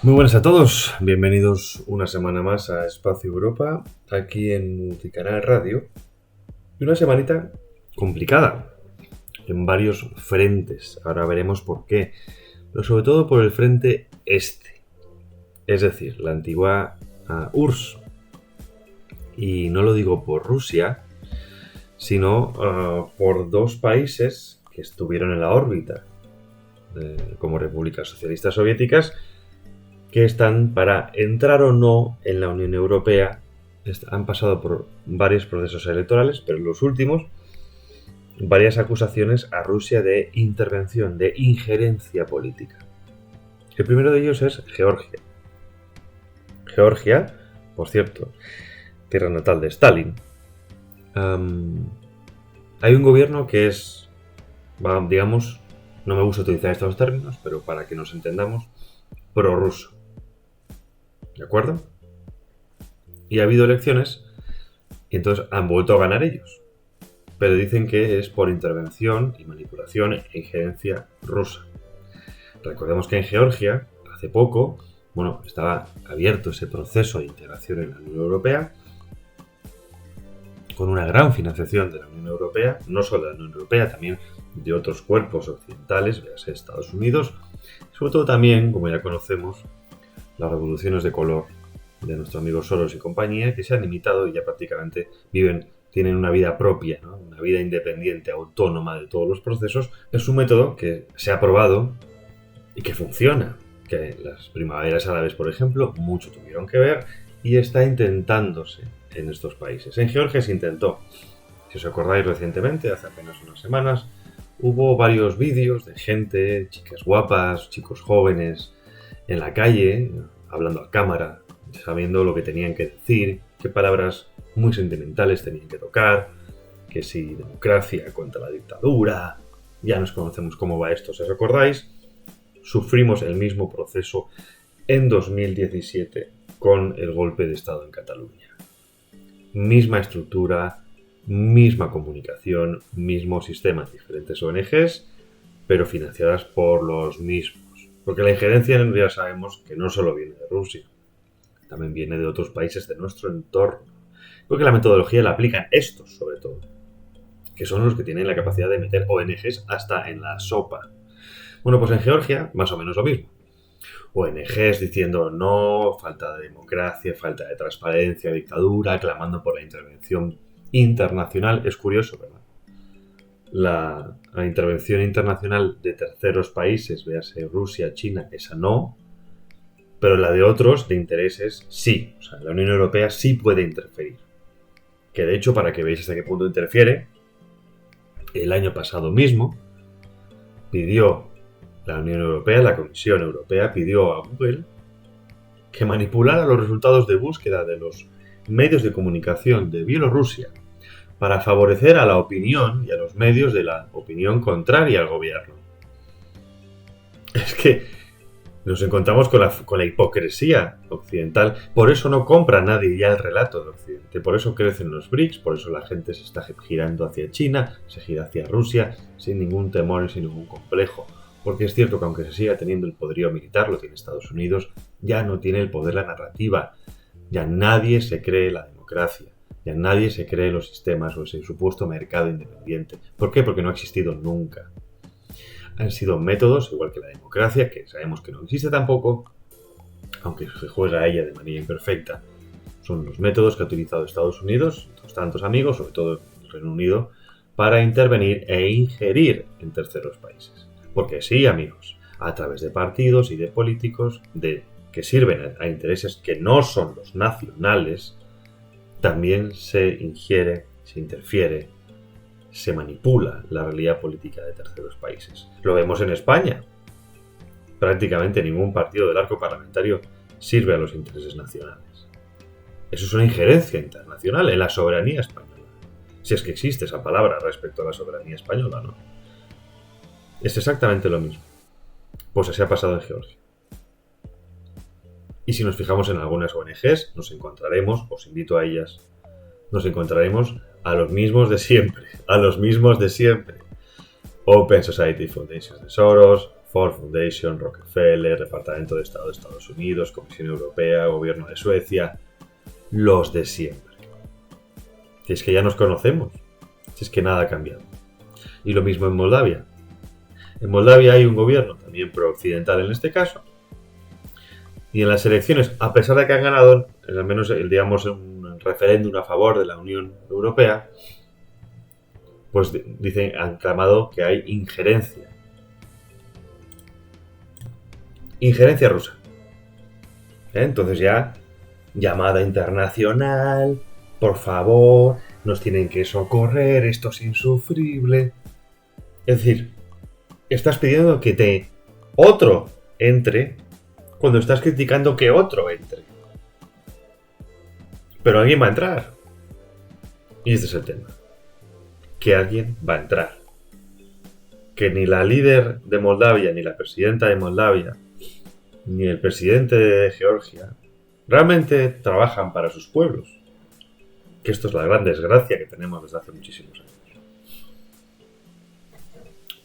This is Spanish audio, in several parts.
Muy buenas a todos, bienvenidos una semana más a Espacio Europa, aquí en Multicanal Radio. Y una semanita complicada, en varios frentes, ahora veremos por qué, pero sobre todo por el frente este, es decir, la antigua URSS. Y no lo digo por Rusia, sino por dos países que estuvieron en la órbita como repúblicas socialistas soviéticas, que están para entrar o no en la Unión Europea. Han pasado por varios procesos electorales, pero en los últimos varias acusaciones a Rusia de intervención, de injerencia política. El primero de ellos es Georgia. Georgia, por cierto, tierra natal de Stalin. Hay un gobierno que es, digamos, no me gusta utilizar estos términos, pero para que nos entendamos, prorruso. ¿De acuerdo? Y ha habido elecciones y entonces han vuelto a ganar ellos. Pero dicen que es por intervención y manipulación e injerencia rusa. Recordemos que en Georgia, hace poco, estaba abierto ese proceso de integración en la Unión Europea con una gran financiación de la Unión Europea, no solo de la Unión Europea, también de otros cuerpos occidentales, véase Estados Unidos, sobre todo también, como ya conocemos, las revoluciones de color de nuestro amigo Soros y compañía, que se han limitado y ya prácticamente tienen una vida propia, ¿no? Una vida independiente, autónoma de todos los procesos. Es un método que se ha probado y que funciona, que las primaveras árabes, por ejemplo, mucho tuvieron que ver y está intentándose en estos países. En Georgia se intentó. Si os acordáis recientemente, hace apenas unas semanas, hubo varios vídeos de gente, chicas guapas, chicos jóvenes, en la calle, hablando a cámara, sabiendo lo que tenían que decir, qué palabras muy sentimentales tenían que tocar, que si democracia contra la dictadura, ya nos conocemos cómo va esto, si os acordáis. Sufrimos el mismo proceso en 2017 con el golpe de Estado en Cataluña. Misma estructura, misma comunicación, mismo sistema, diferentes ONGs, pero financiadas por los mismos. Porque la injerencia ya sabemos que no solo viene de Rusia, también viene de otros países de nuestro entorno. Porque la metodología la aplican estos, sobre todo, que son los que tienen la capacidad de meter ONGs hasta en la sopa. Bueno, pues en Georgia, más o menos lo mismo. ONGs diciendo no, falta de democracia, falta de transparencia, dictadura, clamando por la intervención internacional. Es curioso, ¿verdad? La intervención internacional de terceros países, véase Rusia, China, esa no, pero la de otros, de intereses, sí. O sea, la Unión Europea sí puede interferir. Que de hecho, para que veáis hasta qué punto interfiere, el año pasado mismo pidió la Unión Europea, la Comisión Europea, pidió a Google que manipulara los resultados de búsqueda de los medios de comunicación de Bielorrusia para favorecer a la opinión y a los medios de la opinión contraria al gobierno. Es que nos encontramos con la hipocresía occidental. Por eso no compra nadie ya el relato de Occidente. Por eso crecen los BRICS, por eso la gente se está girando hacia China, se gira hacia Rusia, sin ningún temor y sin ningún complejo. Porque es cierto que aunque se siga teniendo el poderío militar, lo tiene Estados Unidos, ya no tiene el poder la narrativa. Ya nadie se cree la democracia. Ya nadie se cree los sistemas o ese supuesto mercado independiente. ¿Por qué? Porque no ha existido nunca. Han sido métodos, igual que la democracia, que sabemos que no existe tampoco, aunque se juega a ella de manera imperfecta. Son los métodos que ha utilizado Estados Unidos, otros tantos amigos, sobre todo el Reino Unido, para intervenir e ingerir en terceros países. Porque sí, amigos, a través de partidos y de políticos que sirven a intereses que no son los nacionales, también se ingiere, se interfiere, se manipula la realidad política de terceros países. Lo vemos en España. Prácticamente ningún partido del arco parlamentario sirve a los intereses nacionales. Eso es una injerencia internacional en la soberanía española. Si es que existe esa palabra respecto a la soberanía española, ¿no? Es exactamente lo mismo. Pues así ha pasado en Georgia. Y si nos fijamos en algunas ONGs, nos encontraremos, os invito a ellas, nos encontraremos a los mismos de siempre. Open Society Foundation de Soros, Ford Foundation, Rockefeller, Departamento de Estado de Estados Unidos, Comisión Europea, Gobierno de Suecia, los de siempre. Si es que ya nos conocemos, si es que nada ha cambiado. Y lo mismo en Moldavia. En Moldavia hay un gobierno también pro-occidental en este caso. Y en las elecciones, a pesar de que han ganado, al menos digamos un referéndum a favor de la Unión Europea, pues dicen, han clamado que hay injerencia. Injerencia rusa. Entonces ya, llamada internacional, por favor, nos tienen que socorrer, esto es insufrible. Es decir, estás pidiendo que otro entre cuando estás criticando que otro entre. Pero alguien va a entrar. Y este es el tema. Que alguien va a entrar. Que ni la líder de Moldavia, ni la presidenta de Moldavia, ni el presidente de Georgia realmente trabajan para sus pueblos. Que esto es la gran desgracia que tenemos desde hace muchísimos años.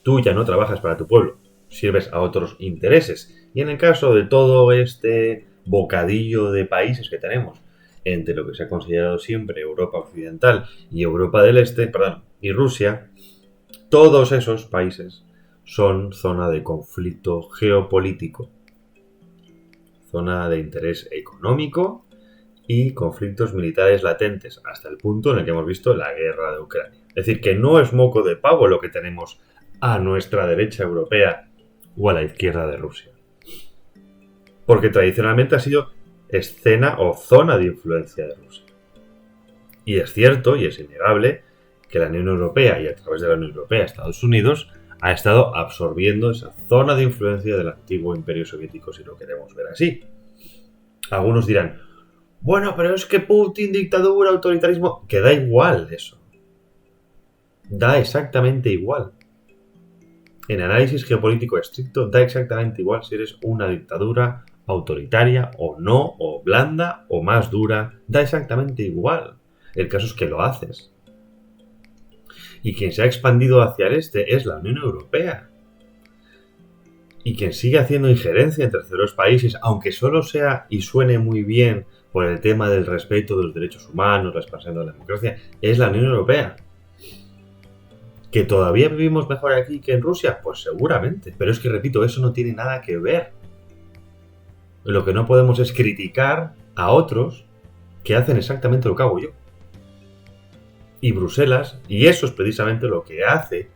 Tú ya no trabajas para tu pueblo, sirves a otros intereses. Y en el caso de todo este bocadillo de países que tenemos, entre lo que se ha considerado siempre Europa Occidental y Europa del Este, y Rusia, todos esos países son zona de conflicto geopolítico, zona de interés económico y conflictos militares latentes, hasta el punto en el que hemos visto la guerra de Ucrania. Es decir, que no es moco de pavo lo que tenemos a nuestra derecha europea o a la izquierda de Rusia. Porque tradicionalmente ha sido escena o zona de influencia de Rusia. Y es cierto y es innegable que la Unión Europea y a través de la Unión Europea Estados Unidos ha estado absorbiendo esa zona de influencia del antiguo imperio soviético, si lo queremos ver así. Algunos dirán, bueno, pero es que Putin, dictadura, autoritarismo, que da igual eso. Da exactamente igual. En análisis geopolítico estricto da exactamente igual si eres una dictadura autoritaria o no, o blanda o más dura, da exactamente igual. El caso es que lo haces. Y quien se ha expandido hacia el este es la Unión Europea. Y quien sigue haciendo injerencia en terceros países, aunque solo sea y suene muy bien por el tema del respeto de los derechos humanos, la expansión de la democracia, es la Unión Europea. ¿Que todavía vivimos mejor aquí que en Rusia? Pues seguramente. Pero es que, repito, eso no tiene nada que ver. Lo que no podemos es criticar a otros que hacen exactamente lo que hago yo. Y Bruselas, y eso es precisamente lo que hace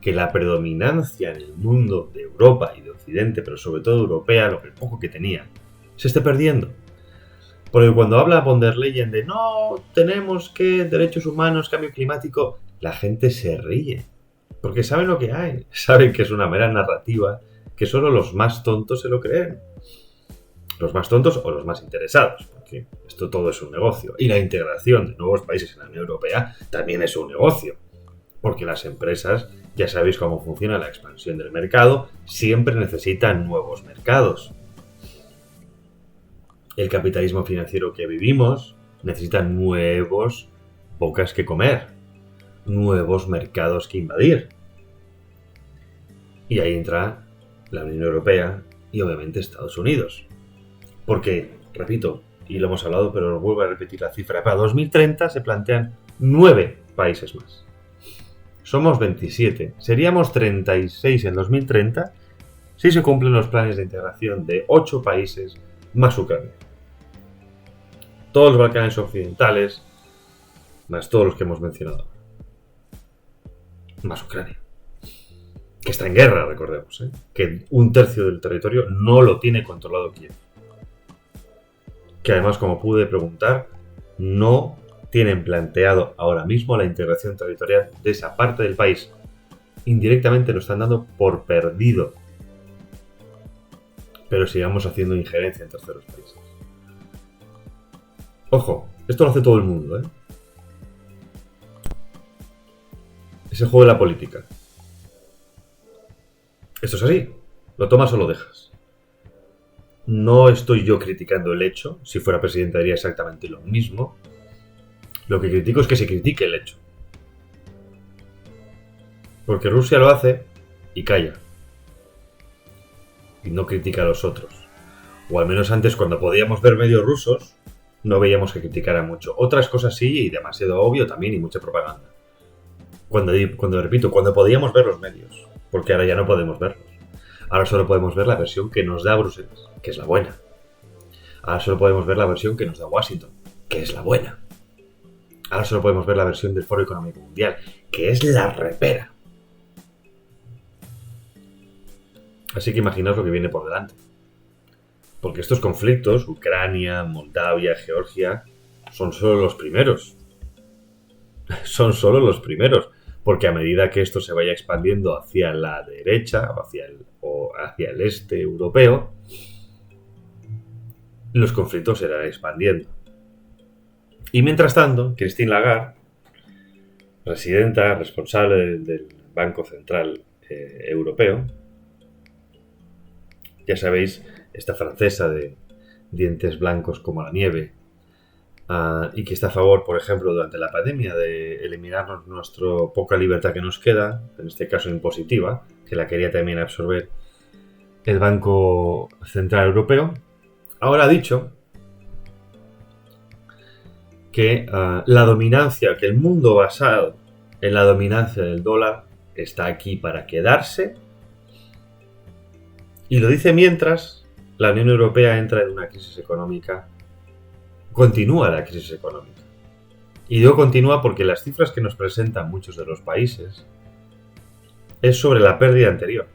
que la predominancia en el mundo de Europa y de Occidente, pero sobre todo europea, lo que poco que tenía, se esté perdiendo. Porque cuando habla von der Leyen de no, tenemos que derechos humanos, cambio climático, la gente se ríe. Porque saben lo que hay. Saben que es una mera narrativa que solo los más tontos se lo creen. Los más tontos o los más interesados, porque esto todo es un negocio. Y la integración de nuevos países en la Unión Europea también es un negocio. Porque las empresas, ya sabéis cómo funciona la expansión del mercado, siempre necesitan nuevos mercados. El capitalismo financiero que vivimos necesita nuevos bocas que comer, nuevos mercados que invadir. Y ahí entra la Unión Europea y obviamente Estados Unidos. Porque, repito, y lo hemos hablado, pero vuelvo a repetir la cifra, para 2030 se plantean 9 países más. Somos 27, seríamos 36 en 2030 si se cumplen los planes de integración de 8 países más Ucrania. Todos los Balcanes occidentales, más todos los que hemos mencionado. Más Ucrania. Que está en guerra, recordemos, que un tercio del territorio no lo tiene controlado Kiev. Que además, como pude preguntar, no tienen planteado ahora mismo la integración territorial de esa parte del país. Indirectamente lo están dando por perdido. Pero sigamos haciendo injerencia en terceros países. Ojo, esto lo hace todo el mundo, Es el juego de la política. Esto es así. Lo tomas o lo dejas. No estoy yo criticando el hecho. Si fuera presidente haría exactamente lo mismo. Lo que critico es que se critique el hecho. Porque Rusia lo hace y calla. y no critica a los otros. O al menos antes, cuando podíamos ver medios rusos, no veíamos que criticara mucho. Otras cosas sí, y demasiado obvio también, y mucha propaganda. Cuando podíamos ver los medios, porque ahora ya no podemos verlos. Ahora solo podemos ver la versión que nos da Bruselas, que es la buena. Ahora solo podemos ver la versión que nos da Washington, que es la buena. Ahora solo podemos ver la versión del Foro Económico Mundial, que es la repera. Así que imaginaos lo que viene por delante. Porque estos conflictos, Ucrania, Moldavia, Georgia, son solo los primeros. Son solo los primeros. Porque a medida que esto se vaya expandiendo hacia la derecha o hacia el este europeo, los conflictos se irán expandiendo. Y mientras tanto, Christine Lagarde, presidenta responsable del Banco Central Europeo, ya sabéis, esta francesa de dientes blancos como la nieve, y que está a favor, por ejemplo, durante la pandemia, de eliminarnos nuestra poca libertad que nos queda, en este caso impositiva, que la quería también absorber el Banco Central Europeo, ahora ha dicho que la dominancia, que el mundo basado en la dominancia del dólar está aquí para quedarse, y lo dice mientras la Unión Europea entra en una crisis económica, continúa la crisis económica. Y digo continúa porque las cifras que nos presentan muchos de los países es sobre la pérdida anterior.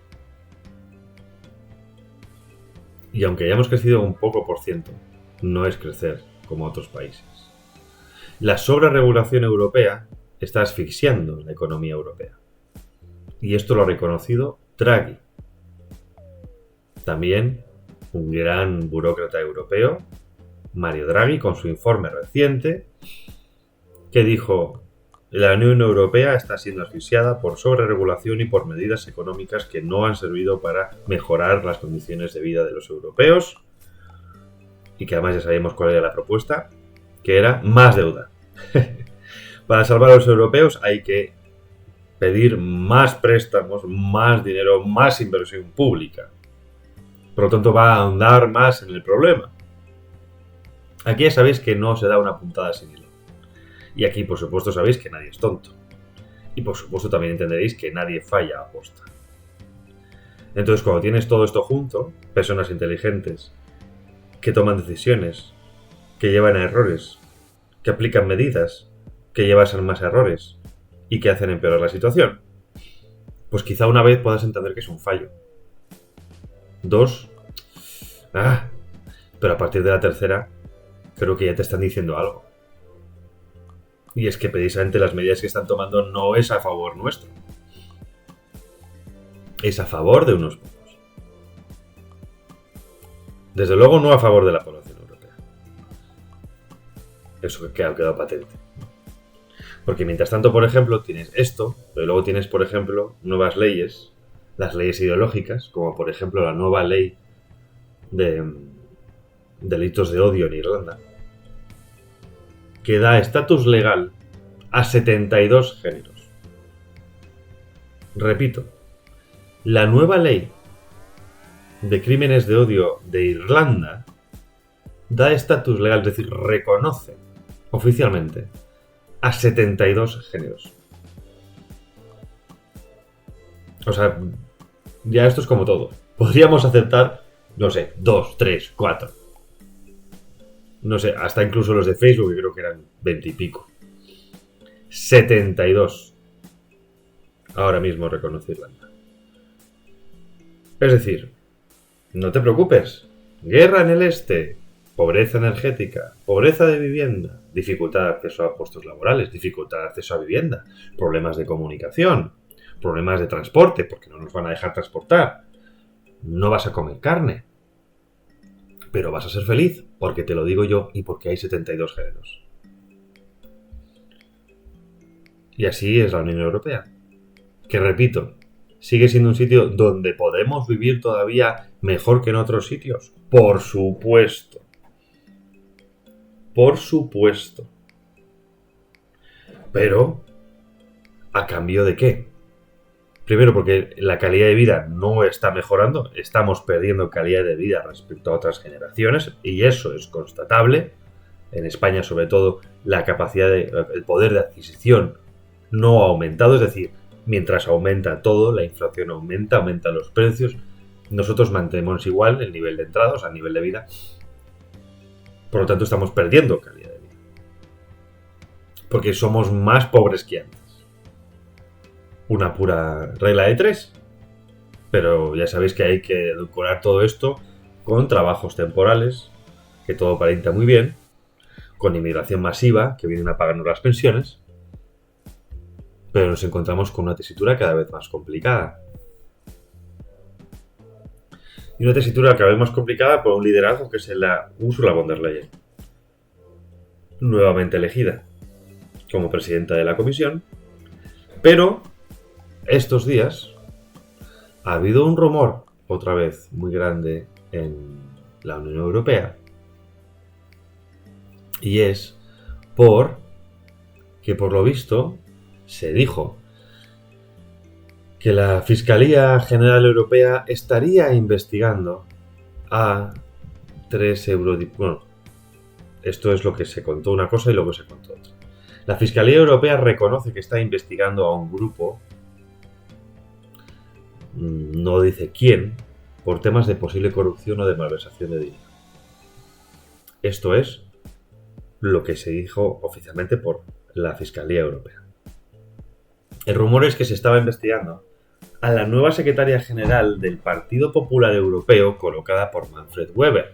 Y aunque hayamos crecido un poco por ciento, no es crecer como otros países. La sobreregulación europea está asfixiando la economía europea. Y esto lo ha reconocido Draghi. También un gran burócrata europeo, Mario Draghi, con su informe reciente, que dijo: la Unión Europea está siendo asfixiada por sobreregulación y por medidas económicas que no han servido para mejorar las condiciones de vida de los europeos, y que además ya sabíamos cuál era la propuesta, que era más deuda. Para salvar a los europeos hay que pedir más préstamos, más dinero, más inversión pública. Por lo tanto, va a ahondar más en el problema. Aquí ya sabéis que no se da una puntada sin hilo. Y aquí, por supuesto, sabéis que nadie es tonto. Y por supuesto también entenderéis que nadie falla a posta. Entonces, cuando tienes todo esto junto, personas inteligentes, que toman decisiones, que llevan a errores, que aplican medidas, que llevan a más errores y que hacen empeorar la situación, pues quizá una vez puedas entender que es un fallo. 2, pero a partir de la tercera, creo que ya te están diciendo algo. Y es que precisamente las medidas que están tomando no es a favor nuestro. Es a favor de unos pocos. Desde luego no a favor de la población europea. Eso que ha quedado patente. Porque mientras tanto, por ejemplo, tienes esto, pero luego tienes, por ejemplo, nuevas leyes, las leyes ideológicas, como por ejemplo la nueva ley de delitos de odio en Irlanda, que da estatus legal a 72 géneros. Repito, la nueva ley de crímenes de odio de Irlanda da estatus legal, es decir, reconoce oficialmente a 72 géneros. O sea, ya esto es como todo. Podríamos aceptar, no sé, 2, 3, 4. No sé, hasta incluso los de Facebook, que creo que eran 20 y pico. 72. Ahora mismo reconoce Irlanda. Es decir, no te preocupes. Guerra en el este, pobreza energética, pobreza de vivienda, dificultad de acceso a puestos laborales, dificultad de acceso a vivienda, problemas de comunicación, problemas de transporte, porque no nos van a dejar transportar. No vas a comer carne, pero vas a ser feliz, porque te lo digo yo y porque hay 72 géneros. Y así es la Unión Europea, que repito, sigue siendo un sitio donde podemos vivir todavía mejor que en otros sitios. Por supuesto. Por supuesto. Pero, ¿a cambio de qué? Primero porque la calidad de vida no está mejorando, estamos perdiendo calidad de vida respecto a otras generaciones y eso es constatable. En España, sobre todo, la capacidad el poder de adquisición no ha aumentado, es decir, mientras aumenta todo, la inflación aumenta, aumentan los precios, nosotros mantenemos igual el nivel de entrada, o sea, el nivel de vida. Por lo tanto, estamos perdiendo calidad de vida. Porque somos más pobres que antes. Una pura regla de 3. Pero ya sabéis que hay que edulcorar todo esto con trabajos temporales, que todo aparenta muy bien, con inmigración masiva, que vienen a pagarnos las pensiones, pero nos encontramos con una tesitura cada vez más complicada. Y una tesitura cada vez más complicada por un liderazgo que es la Ursula von der Leyen, nuevamente elegida como presidenta de la Comisión, pero estos días ha habido un rumor, otra vez muy grande en la Unión Europea, y es que por lo visto se dijo que la Fiscalía General Europea estaría investigando a 3 eurodiputados. Bueno, esto es lo que se contó una cosa y luego se contó otra. La Fiscalía Europea reconoce que está investigando a un grupo, no dice quién, por temas de posible corrupción o de malversación de dinero. Esto es lo que se dijo oficialmente por la Fiscalía Europea. El rumor es que se estaba investigando a la nueva secretaria general del Partido Popular Europeo colocada por Manfred Weber,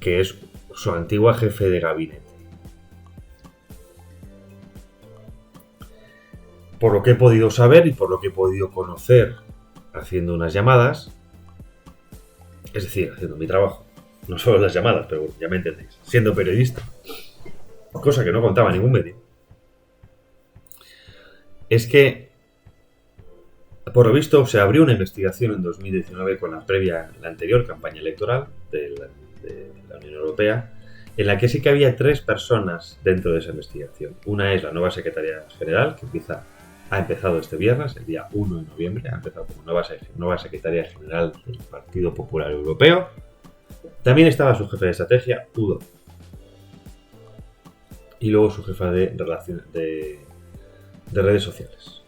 que es su antigua jefe de gabinete. Por lo que he podido saber y por lo que he podido conocer haciendo unas llamadas, es decir, haciendo mi trabajo, no solo las llamadas, pero ya me entendéis, siendo periodista, cosa que no contaba ningún medio, es que, por lo visto, se abrió una investigación en 2019 con la anterior campaña electoral de la Unión Europea, en la que sí que había 3 personas dentro de esa investigación. Una es la nueva secretaria general, que ha empezado este viernes, el día 1 de noviembre, ha empezado como nueva secretaria general del Partido Popular Europeo. También estaba su jefe de estrategia, Udo. Y luego su jefa de redes sociales.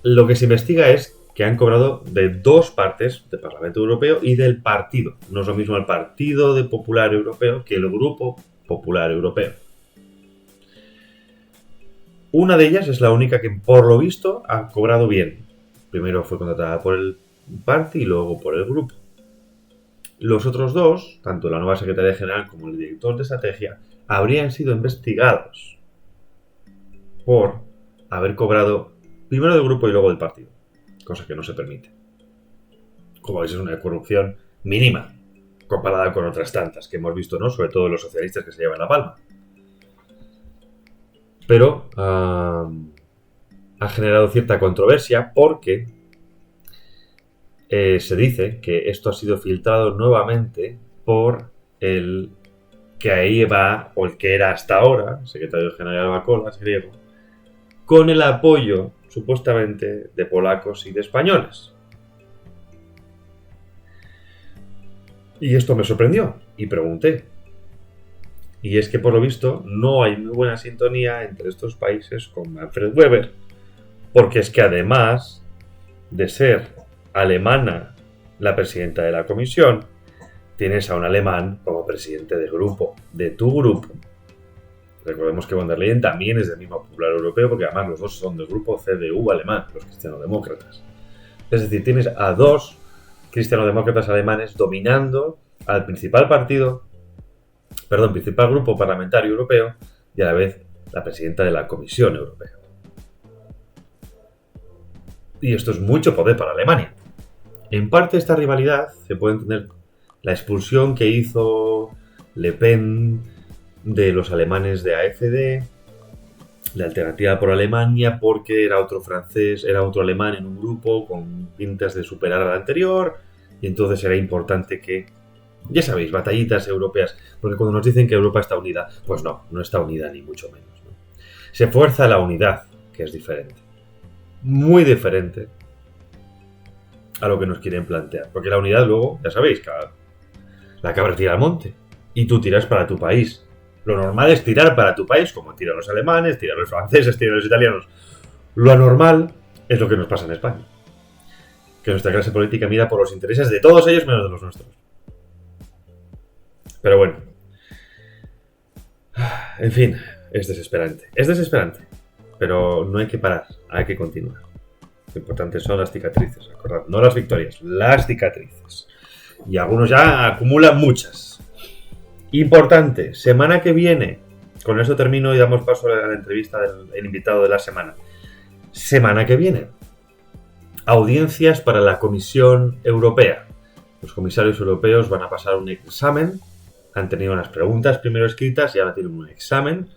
Lo que se investiga es que han cobrado de 2 partes del Parlamento Europeo y del partido. No es lo mismo el Partido Popular Europeo que el Grupo Popular Europeo. Una de ellas es la única que, por lo visto, ha cobrado bien. Primero fue contratada por el partido y luego por el grupo. Los otros 2, tanto la nueva secretaria general como el director de estrategia, habrían sido investigados por haber cobrado primero del grupo y luego del partido, cosa que no se permite. Como veis, es una corrupción mínima comparada con otras tantas que hemos visto, ¿no? Sobre todo los socialistas que se llevan la palma. Pero ha generado cierta controversia porque se dice que esto ha sido filtrado nuevamente por el que ahí va, o el que era hasta ahora, secretario general Bacolas, griego, con el apoyo, supuestamente, de polacos y de españoles. Y esto me sorprendió, y pregunté. Y es que, por lo visto, no hay muy buena sintonía entre estos países con Manfred Weber, porque es que además de ser alemana la presidenta de la comisión, tienes a un alemán como presidente del grupo, de tu grupo. Recordemos que von der Leyen también es del mismo Popular Europeo, porque además los dos son del grupo CDU alemán, los cristianodemócratas. Es decir, tienes a 2 cristianodemócratas alemanes dominando al principal grupo parlamentario europeo y a la vez la presidenta de la Comisión Europea. Y esto es mucho poder para Alemania. En parte esta rivalidad se puede entender la expulsión que hizo Le Pen de los alemanes de AfD, la Alternativa por Alemania, porque era otro francés, era otro alemán en un grupo con pintas de superar al anterior, y entonces era importante que, ya sabéis, batallitas europeas, porque cuando nos dicen que Europa está unida, pues no está unida ni mucho menos, ¿no? Se fuerza la unidad, que es diferente. Muy diferente a lo que nos quieren plantear. Porque la unidad luego, ya sabéis, la cabra tira al monte y tú tiras para tu país. Lo normal es tirar para tu país, como tiran los alemanes, tiran los franceses, tiran los italianos. Lo anormal es lo que nos pasa en España. Que nuestra clase política mira por los intereses de todos ellos menos de los nuestros. Pero bueno. En fin, es desesperante. Es desesperante. Pero no hay que parar, hay que continuar. Lo importante son las cicatrices, recordad, no las victorias, las cicatrices. Y algunos ya acumulan muchas. Importante, semana que viene, con eso termino y damos paso a la entrevista del invitado de la semana. Semana que viene, audiencias para la Comisión Europea. Los comisarios europeos van a pasar un examen, han tenido unas preguntas primero escritas y ahora tienen un examen.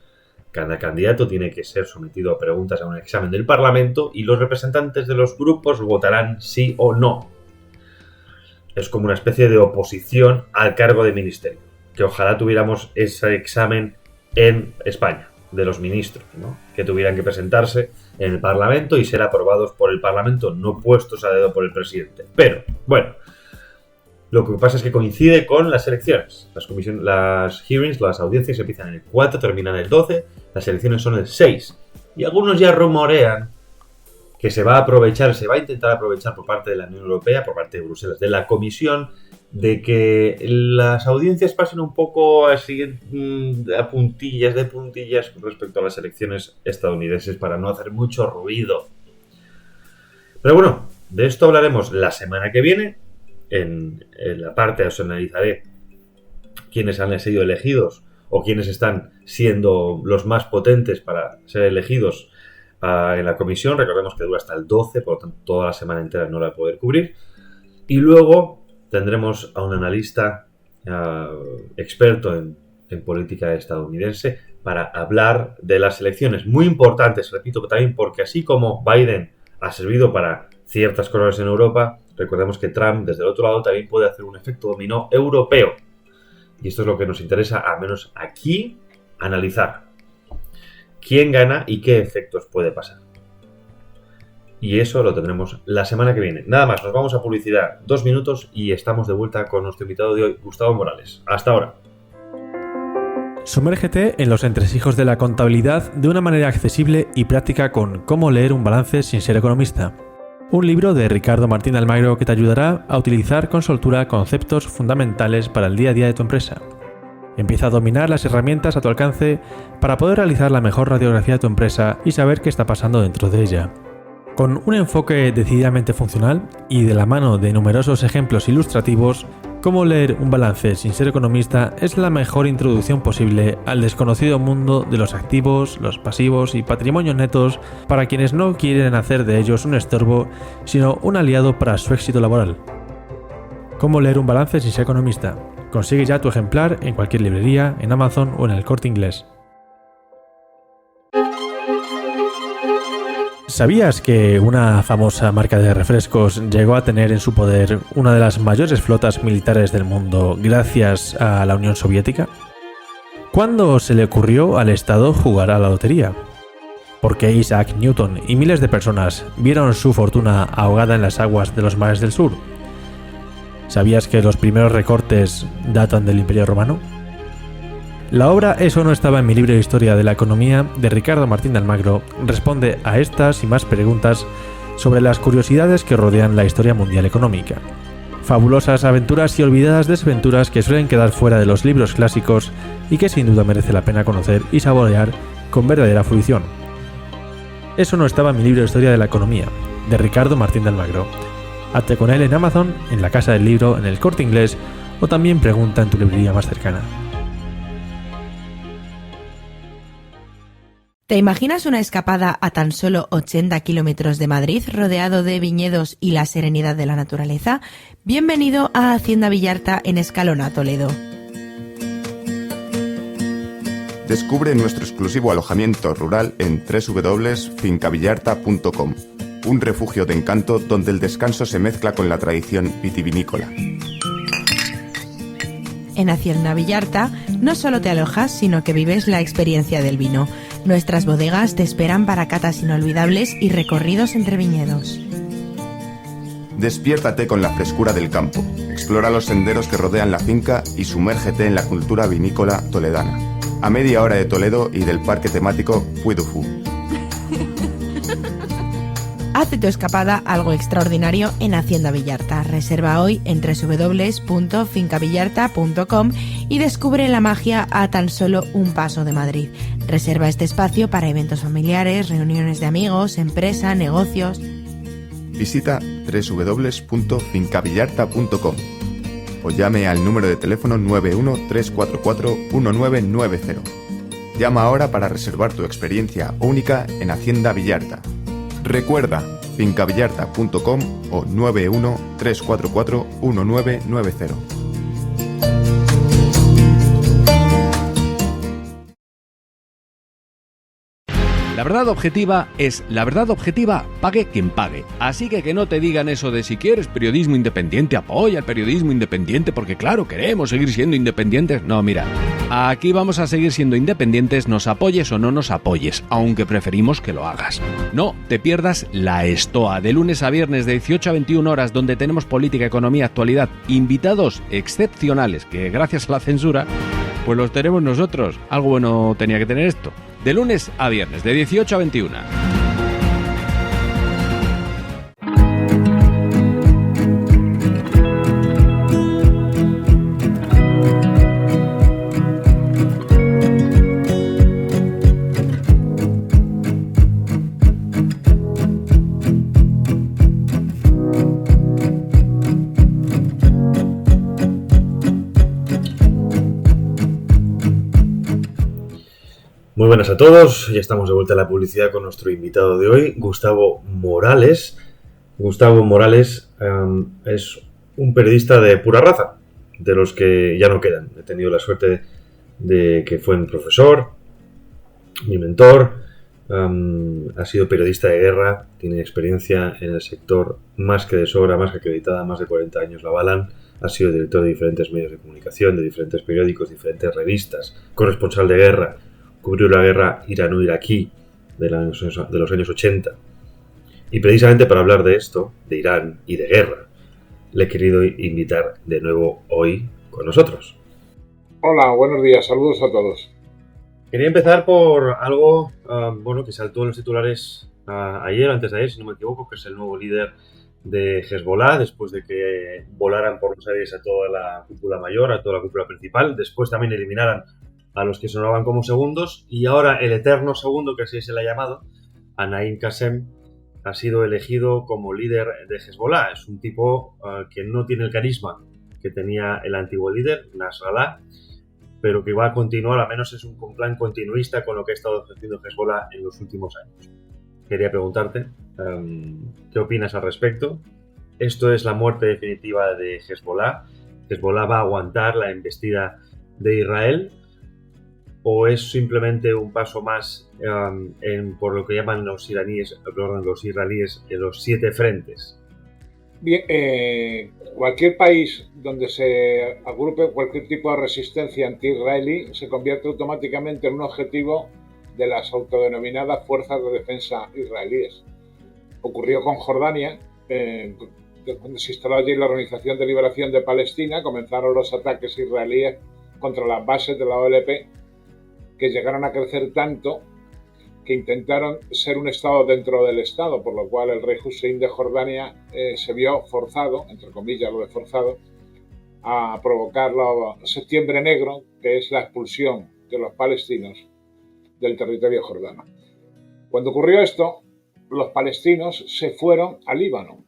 Cada candidato tiene que ser sometido a preguntas a un examen del Parlamento y los representantes de los grupos votarán sí o no. Es como una especie de oposición al cargo de ministerio. Que ojalá tuviéramos ese examen en España, de los ministros, ¿no? Que tuvieran que presentarse en el Parlamento y ser aprobados por el Parlamento, no puestos a dedo por el presidente. Pero, bueno, lo que pasa es que coincide con las elecciones. Las hearings, las audiencias empiezan el 4, terminan el 12, las elecciones son el 6. Y algunos ya rumorean que se va a intentar aprovechar por parte de la Unión Europea, por parte de Bruselas, de la Comisión, de que las audiencias pasen un poco así a puntillas respecto a las elecciones estadounidenses para no hacer mucho ruido. Pero bueno, de esto hablaremos la semana que viene. En la parte os analizaré quiénes han sido elegidos o quiénes están siendo los más potentes para ser elegidos en la comisión. Recordemos que dura hasta el 12, por lo tanto toda la semana entera no la voy a poder cubrir. Y luego tendremos a un analista experto en política estadounidense para hablar de las elecciones muy importantes, repito, también porque así como Biden ha servido para ciertas cosas en Europa, recordemos que Trump desde el otro lado también puede hacer un efecto dominó europeo. Y esto es lo que nos interesa, al menos aquí, analizar. ¿Quién gana y qué efectos puede pasar? Y eso lo tendremos la semana que viene. Nada más, nos vamos a publicidad 2 minutos y estamos de vuelta con nuestro invitado de hoy, Gustavo Morales. Hasta ahora. Sumérgete en los entresijos de la contabilidad de una manera accesible y práctica con Cómo leer un balance sin ser economista. Un libro de Ricardo Martín Almagro que te ayudará a utilizar con soltura conceptos fundamentales para el día a día de tu empresa. Empieza a dominar las herramientas a tu alcance para poder realizar la mejor radiografía de tu empresa y saber qué está pasando dentro de ella. Con un enfoque decididamente funcional y de la mano de numerosos ejemplos ilustrativos, Cómo leer un balance sin ser economista es la mejor introducción posible al desconocido mundo de los activos, los pasivos y patrimonios netos para quienes no quieren hacer de ellos un estorbo, sino un aliado para su éxito laboral. Cómo leer un balance sin ser economista. Consigue ya tu ejemplar en cualquier librería, en Amazon o en el Corte Inglés. ¿Sabías que una famosa marca de refrescos llegó a tener en su poder una de las mayores flotas militares del mundo gracias a la Unión Soviética? ¿Cuándo se le ocurrió al Estado jugar a la lotería? ¿Por qué Isaac Newton y miles de personas vieron su fortuna ahogada en las aguas de los mares del sur? ¿Sabías que los primeros recortes datan del Imperio Romano? La obra Eso no estaba en mi libro de Historia de la Economía de Ricardo Martín de Almagro responde a estas y más preguntas sobre las curiosidades que rodean la historia mundial económica. Fabulosas aventuras y olvidadas desventuras que suelen quedar fuera de los libros clásicos y que sin duda merece la pena conocer y saborear con verdadera fruición. Eso no estaba en mi libro de Historia de la Economía de Ricardo Martín de Almagro. Hazte con él en Amazon, en la Casa del Libro, en el Corte Inglés o también pregunta en tu librería más cercana. ¿Te imaginas una escapada a tan solo 80 kilómetros de Madrid, rodeado de viñedos y la serenidad de la naturaleza? Bienvenido a Hacienda Villarta en Escalona, Toledo. Descubre nuestro exclusivo alojamiento rural en www.fincavillarta.com, un refugio de encanto donde el descanso se mezcla con la tradición vitivinícola. En Hacienda Villarta no solo te alojas, sino que vives la experiencia del vino. Nuestras bodegas te esperan para catas inolvidables y recorridos entre viñedos. Despiértate con la frescura del campo, explora los senderos que rodean la finca y sumérgete en la cultura vinícola toledana. A media hora de Toledo y del parque temático Puy du Fou. Haz de tu escapada algo extraordinario en Hacienda Villarta. Reserva hoy en www.fincavillarta.com y descubre la magia a tan solo un paso de Madrid. Reserva este espacio para eventos familiares, reuniones de amigos, empresa, negocios. Visita www.fincavillarta.com o llame al número de teléfono 913441990. Llama ahora para reservar tu experiencia única en Hacienda Villarta. Recuerda, fincavillarta.com o 913441990. La verdad objetiva es la verdad objetiva, pague quien pague. Así que no te digan eso de si quieres periodismo independiente, apoya el periodismo independiente porque claro, queremos seguir siendo independientes. No, mira, aquí vamos a seguir siendo independientes, nos apoyes o no nos apoyes, aunque preferimos que lo hagas. No te pierdas La Estoa, de lunes a viernes de 18 a 21 horas, donde tenemos política, economía, actualidad, invitados excepcionales que gracias a la censura, pues los tenemos nosotros. Algo bueno tenía que tener esto. De lunes a viernes, de 18 a 21. Muy buenas a todos, ya estamos de vuelta a la publicidad con nuestro invitado de hoy, Gustavo Morales. Gustavo Morales es un periodista de pura raza, de los que ya no quedan. He tenido la suerte de que fue mi profesor, mi mentor, ha sido periodista de guerra, tiene experiencia en el sector más que de sobra, más que acreditada, más de 40 años la avalan. Ha sido director de diferentes medios de comunicación, de diferentes periódicos, diferentes revistas, corresponsal de guerra. Cubrió la guerra irano-iraquí de los años 80. Y precisamente para hablar de esto, de Irán y de guerra, le he querido invitar de nuevo hoy con nosotros. Hola, buenos días, saludos a todos. Quería empezar por algo que saltó en los titulares ayer, antes de ayer, si no me equivoco, que es el nuevo líder de Hezbollah, después de que volaran por los aires a toda la cúpula mayor, a toda la cúpula principal, después también eliminaran a los que sonaban como segundos, y ahora el eterno segundo, que así se le ha llamado, Naim Qassem, ha sido elegido como líder de Hezbollah. Es un tipo que no tiene el carisma que tenía el antiguo líder, Nasrallah, pero que va a continuar, al menos es un plan continuista con lo que ha estado haciendo Hezbollah en los últimos años. Quería preguntarte, ¿qué opinas al respecto? ¿Esto es la muerte definitiva de Hezbollah? ¿Hezbollah va a aguantar la embestida de Israel? ¿O es simplemente un paso más por lo que llaman los israelíes en los 7 frentes? Bien, cualquier país donde se agrupe cualquier tipo de resistencia anti-israelí se convierte automáticamente en un objetivo de las autodenominadas fuerzas de defensa israelíes. Ocurrió con Jordania, cuando se instaló allí la Organización de Liberación de Palestina, comenzaron los ataques israelíes contra las bases de la OLP, que llegaron a crecer tanto que intentaron ser un Estado dentro del Estado, por lo cual el rey Hussein de Jordania se vio forzado, entre comillas lo de forzado, a provocar el Septiembre Negro, que es la expulsión de los palestinos del territorio jordano. Cuando ocurrió esto, los palestinos se fueron a Líbano,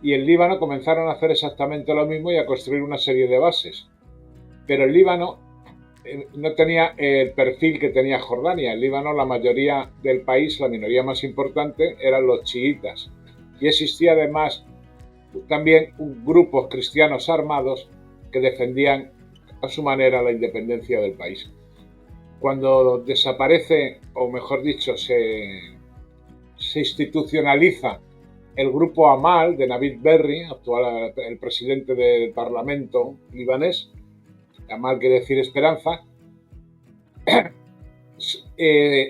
y en Líbano comenzaron a hacer exactamente lo mismo y a construir una serie de bases. Pero el Líbano no tenía el perfil que tenía Jordania. En Líbano la mayoría del país, la minoría más importante, eran los chiitas. Y existía además también grupos cristianos armados que defendían a su manera la independencia del país. Cuando desaparece, o mejor dicho, se institucionaliza el grupo Amal de Navid Berri, actual el presidente del Parlamento libanés, Amal quiere decir esperanza,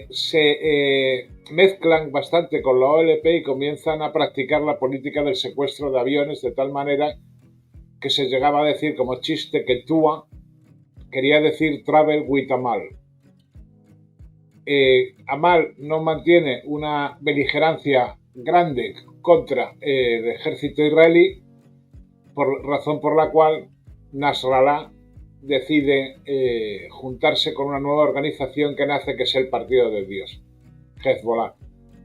se mezclan bastante con la OLP y comienzan a practicar la política del secuestro de aviones, de tal manera que se llegaba a decir como chiste que TUA quería decir Travel with Amal. Amal no mantiene una beligerancia grande contra el ejército israelí, razón por la cual Nasrallah decide juntarse con una nueva organización que nace, que es el Partido de Dios, Hezbollah,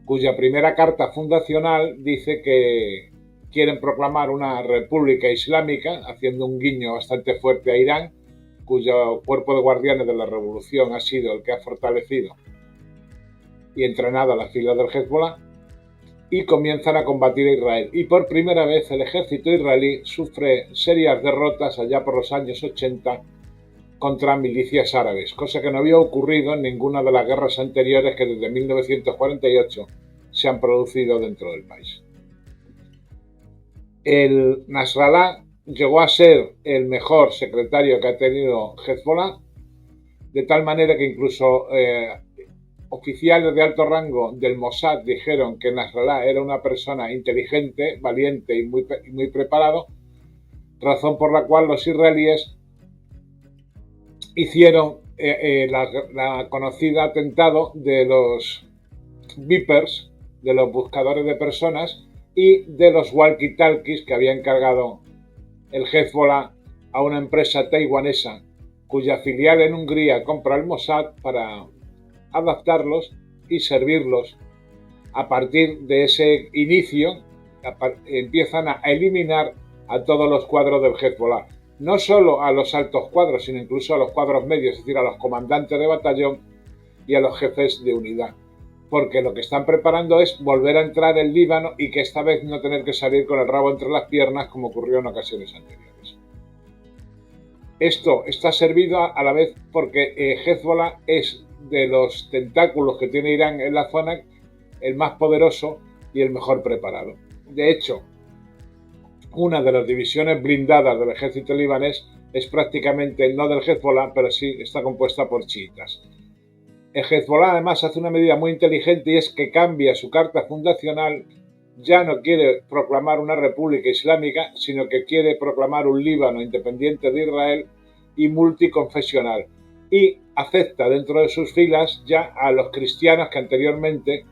cuya primera carta fundacional dice que quieren proclamar una república islámica, haciendo un guiño bastante fuerte a Irán, cuyo cuerpo de guardianes de la revolución ha sido el que ha fortalecido y entrenado a las filas del Hezbollah, y comienzan a combatir a Israel. Y por primera vez el ejército israelí sufre serias derrotas allá por los años 80 contra milicias árabes, cosa que no había ocurrido en ninguna de las guerras anteriores que desde 1948 se han producido dentro del país. El Nasrallah llegó a ser el mejor secretario que ha tenido Hezbollah, de tal manera que incluso oficiales de alto rango del Mossad dijeron que Nasrallah era una persona inteligente, valiente y muy preparado, razón por la cual los israelíes hicieron la conocida atentado de los Vipers, de los buscadores de personas, y de los walkie-talkies que había encargado el Hezbollah a una empresa taiwanesa cuya filial en Hungría compra el Mossad para adaptarlos y servirlos. A partir de ese inicio empiezan a eliminar a todos los cuadros del Hezbollah, no solo a los altos cuadros, sino incluso a los cuadros medios, es decir, a los comandantes de batallón y a los jefes de unidad, porque lo que están preparando es volver a entrar en Líbano y que esta vez no tener que salir con el rabo entre las piernas como ocurrió en ocasiones anteriores. Esto está servido a la vez porque Hezbollah es de los tentáculos que tiene Irán en la zona el más poderoso y el mejor preparado. De hecho, una de las divisiones blindadas del ejército libanés es prácticamente no del Hezbollah, pero sí está compuesta por chiitas. El Hezbollah además hace una medida muy inteligente, y es que cambia su carta fundacional. Ya no quiere proclamar una república islámica, sino que quiere proclamar un Líbano independiente de Israel y multiconfesional, y acepta dentro de sus filas ya a los cristianos que anteriormente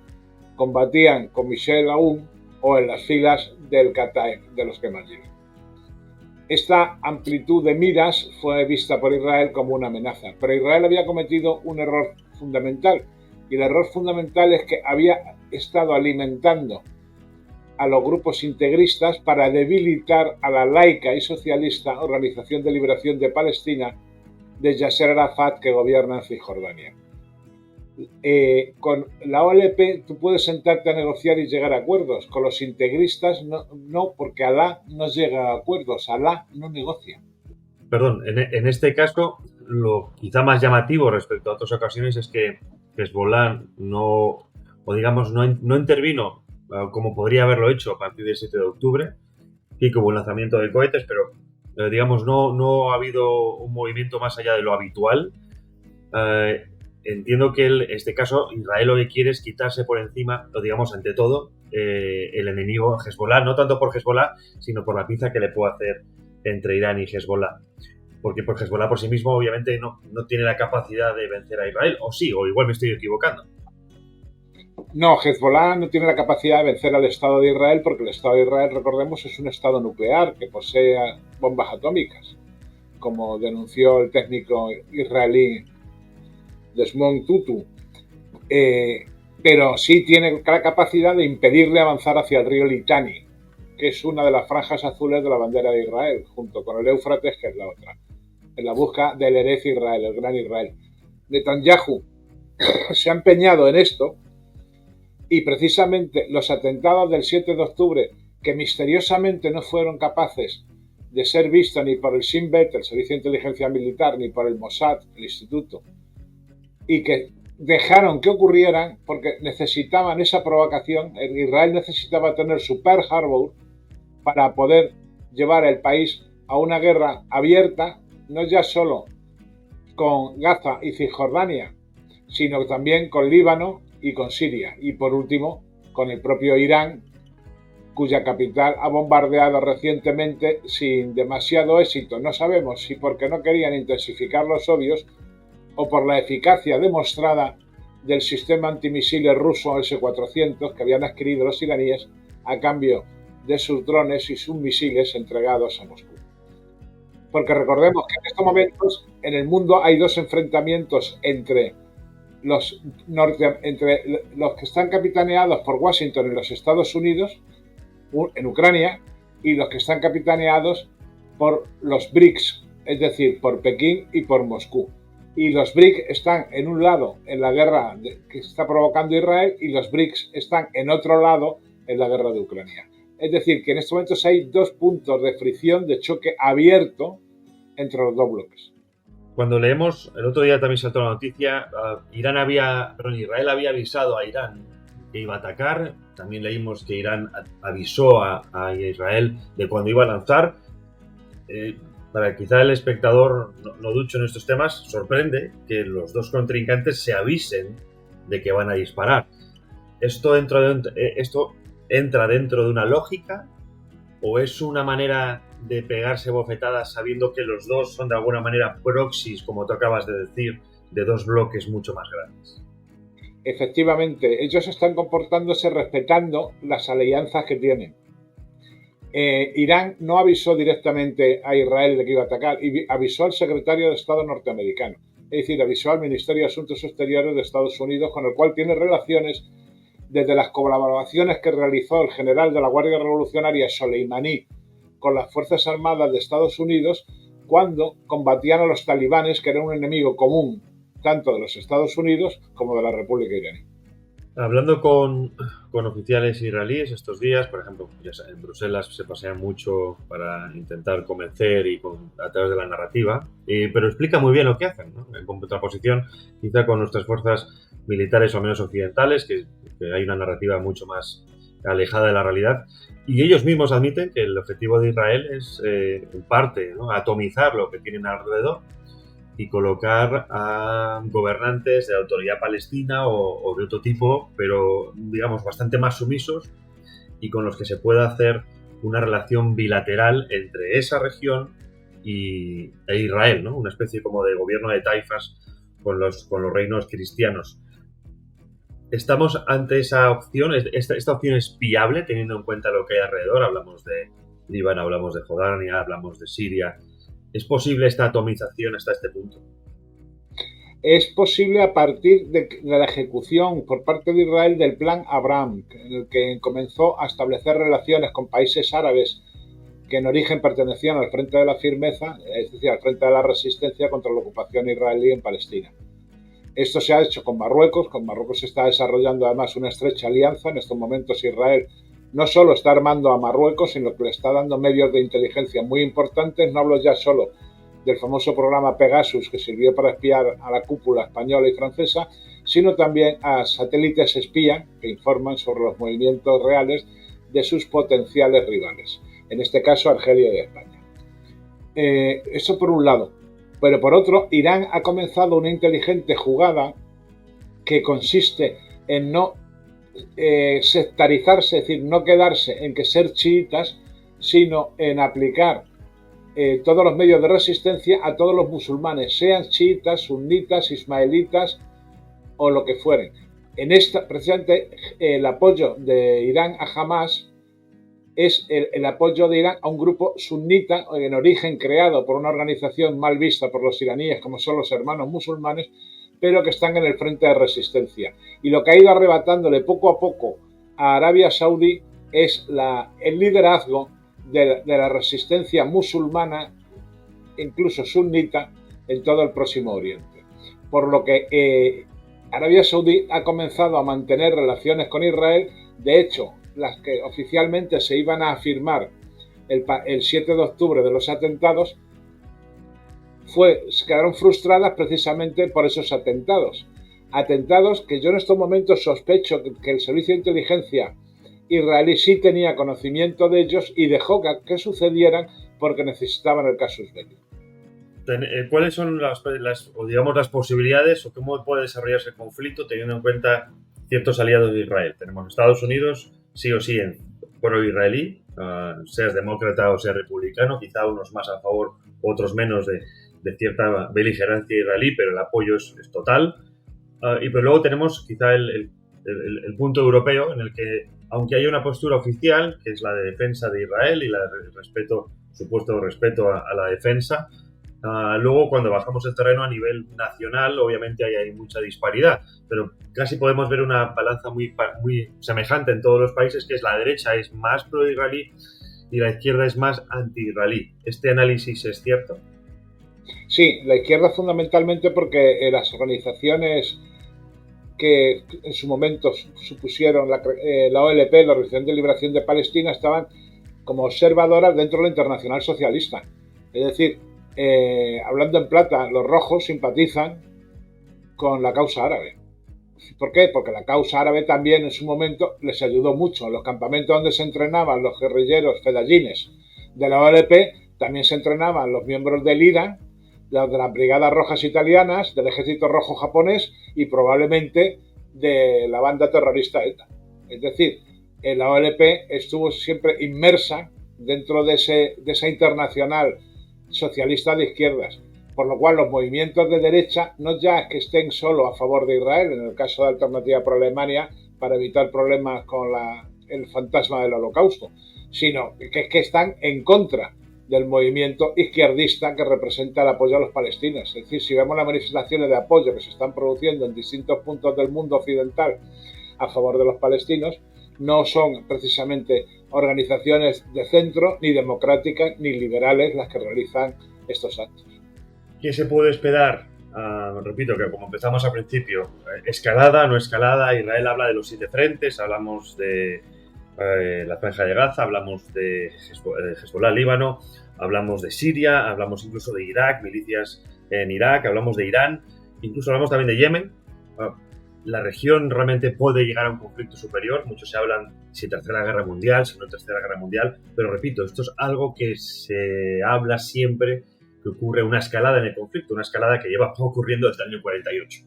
combatían con Michel Aoun o en las filas del Kataeb, de los Kemalí. Esta amplitud de miras fue vista por Israel como una amenaza, pero Israel había cometido un error fundamental, y el error fundamental es que había estado alimentando a los grupos integristas para debilitar a la laica y socialista Organización de Liberación de Palestina de Yasser Arafat, que gobierna en Cisjordania. Con la OLP tú puedes sentarte a negociar y llegar a acuerdos. Con los integristas no, porque Alá no llega a acuerdos, Alá no negocia. Perdón, en este caso, lo quizá más llamativo respecto a otras ocasiones es que Hezbollah no intervino como podría haberlo hecho a partir del 7 de octubre, y que hubo un lanzamiento de cohetes, pero no ha habido un movimiento más allá de lo habitual. Entiendo que en este caso Israel lo que quiere es quitarse por encima, ante todo, el enemigo Hezbollah, no tanto por Hezbollah, sino por la pinza que le puede hacer entre Irán y Hezbollah. Porque por Hezbollah por sí mismo obviamente no tiene la capacidad de vencer a Israel, o sí, o igual me estoy equivocando. No, Hezbollah no tiene la capacidad de vencer al Estado de Israel, porque el Estado de Israel, recordemos, es un Estado nuclear que posee bombas atómicas, como denunció el técnico israelí Desmond Tutu. Pero sí tiene la capacidad de impedirle avanzar hacia el río Litani, que es una de las franjas azules de la bandera de Israel, junto con el Éufrates, que es la otra, en la busca del Erez Israel, el gran Israel. Netanyahu se ha empeñado en esto, y precisamente los atentados del 7 de octubre, que misteriosamente no fueron capaces de ser vistos ni por el Shin Bet, el Servicio de Inteligencia Militar, ni por el Mossad, el Instituto, y que dejaron que ocurrieran porque necesitaban esa provocación. Israel necesitaba tener su Pearl Harbor para poder llevar el país a una guerra abierta, no ya solo con Gaza y Cisjordania, sino también con Líbano y con Siria. Y por último, con el propio Irán, cuya capital ha bombardeado recientemente sin demasiado éxito. No sabemos si porque no querían intensificar los odios o por la eficacia demostrada del sistema antimisiles ruso S-400 que habían adquirido los iraníes a cambio de sus drones y sus misiles entregados a Moscú. Porque recordemos que en estos momentos en el mundo hay dos enfrentamientos entre los que están capitaneados por Washington y los Estados Unidos en Ucrania y los que están capitaneados por los BRICS, es decir, por Pekín y por Moscú. Y los BRICS están en un lado en la guerra que está provocando Israel y los BRICS están en otro lado en la guerra de Ucrania. Es decir, que en estos momentos hay dos puntos de fricción, de choque abierto entre los dos bloques. Cuando leemos, el otro día también saltó la noticia, Israel había avisado a Irán que iba a atacar. También leímos que Irán avisó a Israel de cuando iba a lanzar. Para quizá el espectador no ducho en estos temas, sorprende que los dos contrincantes se avisen de que van a disparar. ¿Esto entra dentro de una lógica o es una manera de pegarse bofetadas sabiendo que los dos son de alguna manera proxies, como tú acabas de decir, de dos bloques mucho más grandes? Efectivamente, ellos están comportándose respetando las alianzas que tienen. Irán no avisó directamente a Israel de que iba a atacar, y avisó al secretario de Estado norteamericano, es decir, avisó al Ministerio de Asuntos Exteriores de Estados Unidos, con el cual tiene relaciones desde las colaboraciones que realizó el general de la Guardia Revolucionaria Soleimani con las Fuerzas Armadas de Estados Unidos cuando combatían a los talibanes, que eran un enemigo común tanto de los Estados Unidos como de la República Iraní. Hablando con oficiales israelíes estos días, por ejemplo, en Bruselas se pasean mucho para intentar convencer a través de la narrativa, pero explica muy bien lo que hacen, ¿no? En contraposición quizá con nuestras fuerzas militares o menos occidentales, que hay una narrativa mucho más alejada de la realidad, y ellos mismos admiten que el objetivo de Israel es, en parte, ¿no?, atomizar lo que tienen alrededor y colocar a gobernantes de autoridad palestina o de otro tipo, pero digamos bastante más sumisos y con los que se pueda hacer una relación bilateral entre esa región e Israel, ¿no? Una especie como de gobierno de taifas con los reinos cristianos. ¿Estamos ante esa opción? ¿Esta opción es viable teniendo en cuenta lo que hay alrededor? Hablamos de Líbano, hablamos de Jordania, hablamos de Siria. ¿Es posible esta atomización hasta este punto? Es posible a partir de la ejecución por parte de Israel del Plan Abraham, en el que comenzó a establecer relaciones con países árabes que en origen pertenecían al Frente de la Firmeza, es decir, al Frente de la Resistencia contra la ocupación israelí en Palestina. Esto se ha hecho con Marruecos se está desarrollando además una estrecha alianza. En estos momentos Israel no solo está armando a Marruecos, sino que le está dando medios de inteligencia muy importantes. No hablo ya solo del famoso programa Pegasus, que sirvió para espiar a la cúpula española y francesa, sino también a satélites espía que informan sobre los movimientos reales de sus potenciales rivales, en este caso Argelia y España. Eso por un lado. Pero por otro, Irán ha comenzado una inteligente jugada que consiste en no sectarizarse, es decir, no quedarse en que ser chiitas, sino en aplicar todos los medios de resistencia a todos los musulmanes, sean chiitas, sunitas, ismaelitas o lo que fueren. Precisamente el apoyo de Irán a Hamas es el apoyo de Irán a un grupo sunita en origen creado por una organización mal vista por los iraníes, como son los Hermanos Musulmanes, pero que están en el frente de resistencia. Y lo que ha ido arrebatándole poco a poco a Arabia Saudí es el liderazgo de la resistencia musulmana, incluso sunita, en todo el Próximo Oriente. Por lo que Arabia Saudí ha comenzado a mantener relaciones con Israel. De hecho, las que oficialmente se iban a firmar el 7 de octubre de los atentados, quedaron frustradas precisamente por esos atentados. Atentados que yo en estos momentos sospecho que el servicio de inteligencia israelí sí tenía conocimiento de ellos y dejó que sucedieran porque necesitaban el casus belli. ¿Cuáles son las posibilidades o cómo puede desarrollarse el conflicto teniendo en cuenta ciertos aliados de Israel? Tenemos Estados Unidos, sí o sí, en pro-israelí, seas demócrata o seas republicano, quizá unos más a favor, otros menos de cierta beligerancia israelí, pero el apoyo es total. Y pero luego tenemos quizá el punto europeo en el que, aunque haya una postura oficial, que es la de defensa de Israel y el supuesto respeto a la defensa, luego cuando bajamos el terreno a nivel nacional, obviamente hay mucha disparidad, pero casi podemos ver una balanza muy semejante en todos los países, que es la derecha es más pro-israelí y la izquierda es más anti-israelí. ¿Este análisis es cierto? Sí, la izquierda fundamentalmente porque las organizaciones que en su momento supusieron la OLP, la Organización de Liberación de Palestina, estaban como observadoras dentro de la Internacional Socialista. Es decir, hablando en plata, los rojos simpatizan con la causa árabe. ¿Por qué? Porque la causa árabe también en su momento les ayudó mucho. En los campamentos donde se entrenaban los guerrilleros fedayines de la OLP, también se entrenaban los miembros del IRA, de las Brigadas Rojas Italianas, del Ejército Rojo Japonés y probablemente de la banda terrorista ETA. Es decir, la OLP estuvo siempre inmersa dentro de esa internacional socialista de izquierdas, por lo cual los movimientos de derecha no ya es que estén solo a favor de Israel, en el caso de Alternativa por Alemania, para evitar problemas con el fantasma del Holocausto, sino que es que están en contra del movimiento izquierdista que representa el apoyo a los palestinos. Es decir, si vemos las manifestaciones de apoyo que se están produciendo en distintos puntos del mundo occidental a favor de los palestinos, no son precisamente organizaciones de centro, ni democráticas, ni liberales las que realizan estos actos. ¿Qué se puede esperar? Repito que como empezamos al principio, escalada, no escalada, Israel habla de los 7 frentes, hablamos de la Franja de Gaza, hablamos de Hezbollah, Líbano, hablamos de Siria, hablamos incluso de Irak, milicias en Irak, hablamos de Irán, incluso hablamos también de Yemen. La región realmente puede llegar a un conflicto superior. Muchos se hablan si tercera guerra mundial, si no tercera guerra mundial, pero repito, esto es algo que se habla siempre que ocurre una escalada en el conflicto, una escalada que lleva ocurriendo desde el año 48.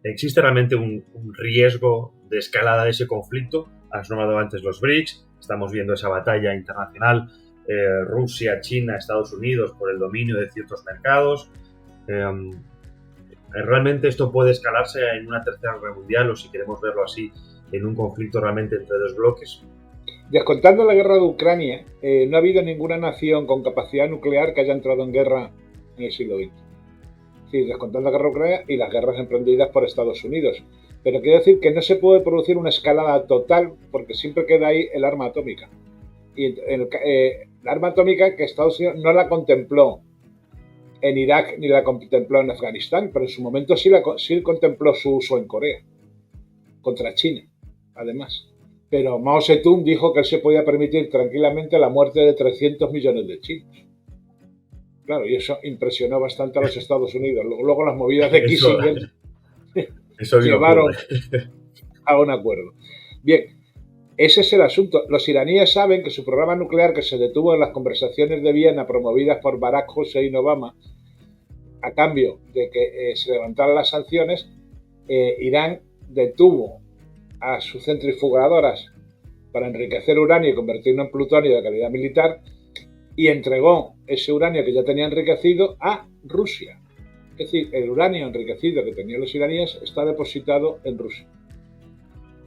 ¿Existe realmente un riesgo de escalada de ese conflicto? Has nombrado antes los BRICS, estamos viendo esa batalla internacional, Rusia, China, Estados Unidos por el dominio de ciertos mercados. ¿Realmente esto puede escalarse en una tercera guerra mundial o, si queremos verlo así, en un conflicto realmente entre dos bloques? Descontando la guerra de Ucrania, no ha habido ninguna nación con capacidad nuclear que haya entrado en guerra en el siglo XX. Sí, descontando la guerra de Ucrania y las guerras emprendidas por Estados Unidos. Pero quiero decir que no se puede producir una escalada total porque siempre queda ahí el arma atómica. Y la arma atómica que Estados Unidos no la contempló en Irak ni la contempló en Afganistán, pero en su momento sí contempló su uso en Corea, contra China, además. Pero Mao Zedong dijo que él se podía permitir tranquilamente la muerte de 300 millones de chinos. Claro, y eso impresionó bastante a los Estados Unidos. Luego las movidas de Kissinger llevaron a un acuerdo. Bien, ese es el asunto. Los iraníes saben que su programa nuclear, que se detuvo en las conversaciones de Viena promovidas por Barack Hussein Obama, a cambio de que se levantaran las sanciones, Irán detuvo a sus centrifugadoras para enriquecer uranio y convertirlo en plutonio de calidad militar y entregó ese uranio que ya tenía enriquecido a Rusia. Es decir, el uranio enriquecido que tenían los iraníes está depositado en Rusia,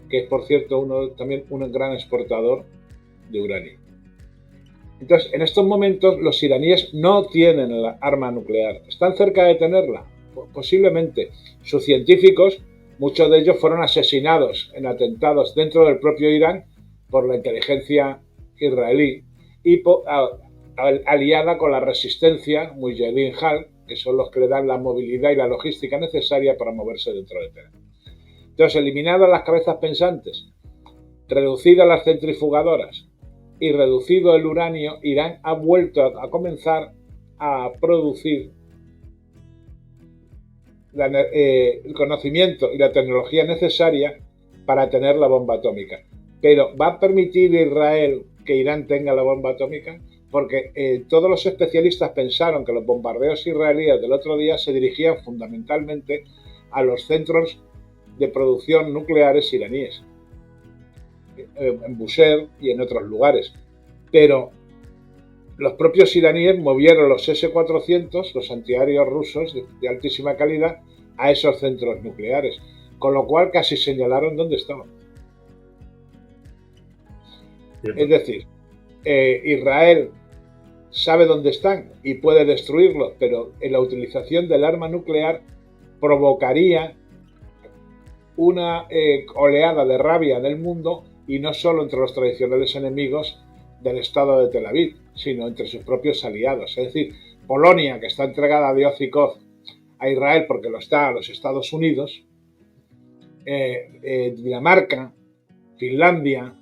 que es, por cierto, también un gran exportador de uranio. Entonces, en estos momentos, los iraníes no tienen la arma nuclear. ¿Están cerca de tenerla? Posiblemente. Sus científicos, muchos de ellos fueron asesinados en atentados dentro del propio Irán por la inteligencia israelí y aliada con la resistencia Mujahideen, que son los que le dan la movilidad y la logística necesaria para moverse dentro de Teherán. Entonces, eliminadas las cabezas pensantes, reducidas las centrifugadoras y reducido el uranio, Irán ha vuelto a comenzar a producir el conocimiento y la tecnología necesaria para tener la bomba atómica. Pero ¿va a permitir Israel que Irán tenga la bomba atómica? porque todos los especialistas pensaron que los bombardeos israelíes del otro día se dirigían fundamentalmente a los centros de producción nucleares iraníes, en Bushehr y en otros lugares. Pero los propios iraníes movieron los S-400, los antiaéreos rusos de altísima calidad, a esos centros nucleares, con lo cual casi señalaron dónde estaban. Es decir, Israel sabe dónde están y puede destruirlos, pero en la utilización del arma nuclear provocaría una oleada de rabia en el mundo, y no solo entre los tradicionales enemigos del Estado de Tel Aviv, sino entre sus propios aliados. Es decir, Polonia, que está entregada a Dios y Koz a Israel porque lo está a los Estados Unidos, Dinamarca, Finlandia,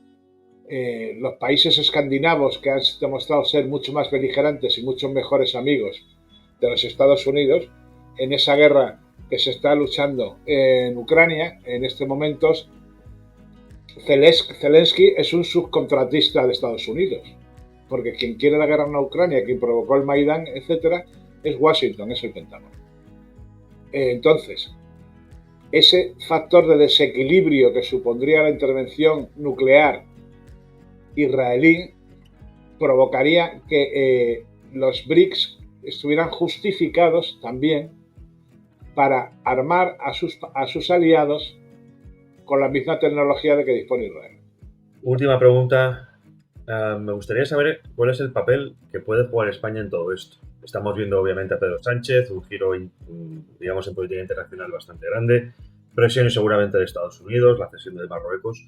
los países escandinavos, que han demostrado ser mucho más beligerantes y muchos mejores amigos de los Estados Unidos en esa guerra que se está luchando en Ucrania en estos momentos. Zelensky es un subcontratista de Estados Unidos, porque quien quiere la guerra en Ucrania, quien provocó el Maidán, etcétera, es Washington, es el Pentágono. Entonces, ese factor de desequilibrio que supondría la intervención nuclear israelí provocaría que los BRICS estuvieran justificados también para armar a sus aliados con la misma tecnología de que dispone Israel. Última pregunta. Me gustaría saber cuál es el papel que puede jugar España en todo esto. Estamos viendo obviamente a Pedro Sánchez, un giro, digamos, en política internacional bastante grande, presiones seguramente de Estados Unidos, la cesión de Marruecos.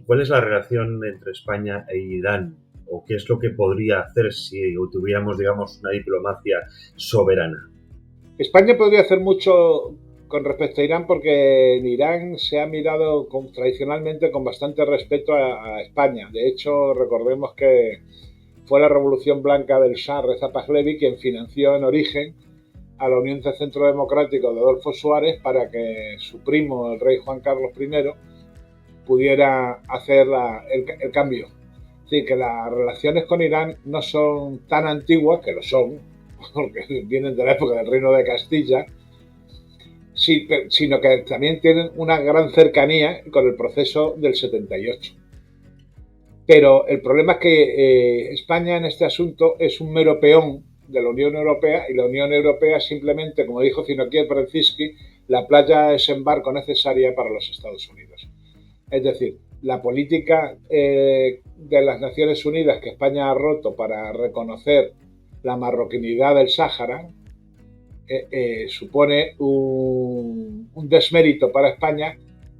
¿Cuál es la relación entre España e Irán? ¿O qué es lo que podría hacer si tuviéramos, digamos, una diplomacia soberana? España podría hacer mucho con respecto a Irán, porque en Irán se ha mirado tradicionalmente con bastante respeto a España. De hecho, recordemos que fue la Revolución Blanca del Shah Reza Pahlavi quien financió en origen a la Unión de Centro Democrático de Adolfo Suárez para que su primo, el rey Juan Carlos I, pudiera hacer el cambio. Es decir, que las relaciones con Irán no son tan antiguas, que lo son, porque vienen de la época del Reino de Castilla, sino que también tienen una gran cercanía con el proceso del 78. Pero el problema es que España en este asunto es un mero peón de la Unión Europea, y la Unión Europea simplemente, como dijo Zinokier Brzezinski, la playa de desembarco necesaria para los Estados Unidos. Es decir, la política de las Naciones Unidas que España ha roto para reconocer la marroquinidad del Sáhara supone un desmérito para España